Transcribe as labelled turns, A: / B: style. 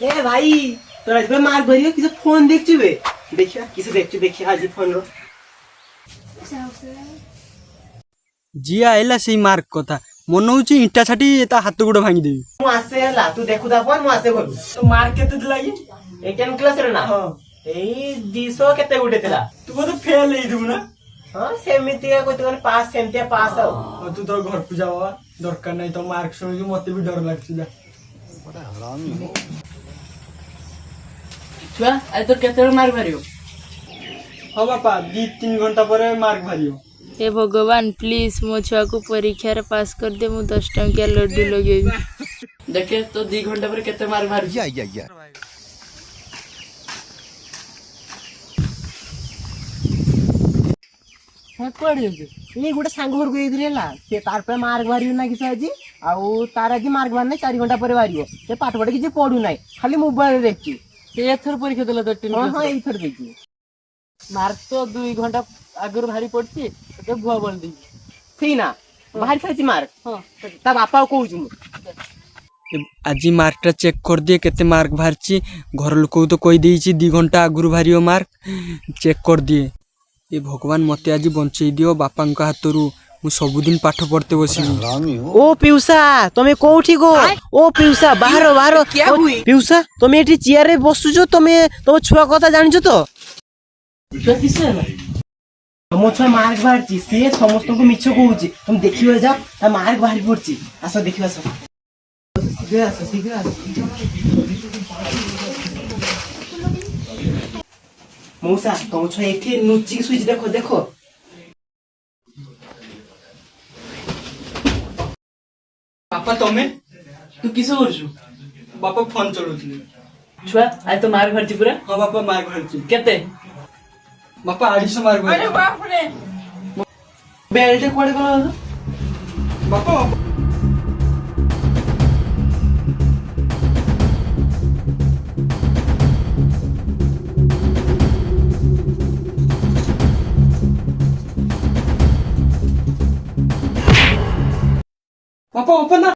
A: ए भाई তোরা আজকে মার ভরিও কিছু ফোন দেখছি বে দেখিয়া কিছু দেখছি দেখিয়া আজি ফোন র
B: জিয়া আইলা সেই মার্ক কথা মনে হচ্ছে ইটা ছাটি তা হাত গোড় ভাঙি দেবি।
A: ମୁଁ ଆସେ ହେଲା ତୁ ଦେଖୁ ତା ଫୋନ ମୁଁ ଆସେ ଘରୁ
B: তো মার্ক কেতে দিলা কি?
A: ଏଇ 10 କ୍ଲାସ ରେ ନା ଏଇ 200 କେତେ ଗୋଟେ ଥିଲା।
B: তু কত ফেল হই দিবু না?
A: ହଁ ସେମିତିଆ କଇତ ମାନେ ପାସ୍ ସେମିତିଆ ପାସ୍ ଆଉ
B: তু তো ঘরকু যাওয়া দরকার নাই তো মার্ক শুনি মতে भी डर লাগছে যা।
C: ଛୁଆ ଆଜି ତୋର କେତେବେଳେ ମାର୍କ ବାହାରିବ?
B: ହଁ ବାପା 2-3 ଘଣ୍ଟା ପରେ ମାର୍କ ବାହାରିବ।
D: हे भगवान प्लीज मो छुआ को परीक्षा रे पास कर दे मु 10 टंकिया लड्डू लगेबी।
C: ଦେଖେ ତୋ 2 ଘଣ୍ଟା ପରେ କେତେ ମାର୍କ ବାହାରୁଛି।
A: ହଁ କୁଆଡେ ଯାଉଛୁ? ଏଇ ଗୋଟେ ସାଙ୍ଗ ଘରକୁ ଯାଇଥିଲି ହେଲା ସେ ତାର ପାଇଁ ମାର୍କ ବାହାରିବ ନା କିଛି ଆଜି ଆଉ ତାର ଆଜି ମାର୍କ ବାହାରି ନାହିଁ 4 ଘଣ୍ଟା ପରେ ବାହାରିବ ସେ ପାଠ ପଢା କିଛି ପଢୁ ନାହିଁ ଖାଲି ମୋବାଇଲ ଦେଖୁଛି।
C: ସେ ଏଥର ପରୀକ୍ଷା ଦେଲା ତୋ ତିନି
A: ହଁ ଏଇଥର ଦେଇଛି
C: ମାର୍କ ତ 2 ଘଣ୍ଟା ଆଗରୁ ବାହାରି ପଡିଛି ତତେ ଭୁଆ ବଳ ଦେଇଛି।
A: ସେଇ ନା ବାହାରି ସାରିଛି ମାର୍କ
C: ହଁ
A: ତା ବାପା କହୁଛି ମୁଁ
B: আজি মার্কটা চেক করে দিয়ে কেতে মার্ক বাহারছি ঘর লোক তো কই দিয়েছি 2 ঘন্টা আগুর বাহারিও মার্ক চেক করে দিয়ে এ ভগবান মতে আজি বঞ্চাই দিও বাপাঙ্ক হাতরু মু ସବୁদিন পাঠ পড়তে বসিবি।
A: ओ पिउसा तमे कोठी गो ओ पिउसा बाहर बाहर
C: क्या हुई?
A: पिउसा तमे एठी चेयर रे बसुजो तमे तम छुआ कथा जानिजो तो
C: ଛୁଆ କିସ ହେଲା?
A: ମୋ ଛୁଆ ମାର୍କ ବାହାରିଛି ସେ ସମସ୍ତଙ୍କୁ ମିଛ କହୁଛି ତମେ ଦେଖିବ ଯାଅ ତା ମାର୍କ ବାହାରି ପଡିଛି ଆସ ଦେଖିବ ଆସ ଶୀଘ୍ର ଆସ ଶୀଘ୍ର ଆସ ମଉସା ତମ ଛୁଆ ଏଠି ନୁଚିକି ଶୋଇଛି ଦେଖ ଦେଖ
B: ବାପା ତମେ
C: ତୁ କିସ କରୁଛୁ?
B: ବାପା ଫୋନ ଚଲଉଥିଲି।
C: ଛୁଆ ଆଜି ତ ମାର୍କ ବାହାରିଛି ପୁରା
B: ହଁ ବାପା ମାର୍କ ବାହାରଛି
C: କେତେ?
B: ବାପା 250 ମାର୍କ ବାହାରଛି।
A: ବେଲ୍ଟ କୁଆଡେ ଗଲା
B: ବାପା বাপা ওপেন না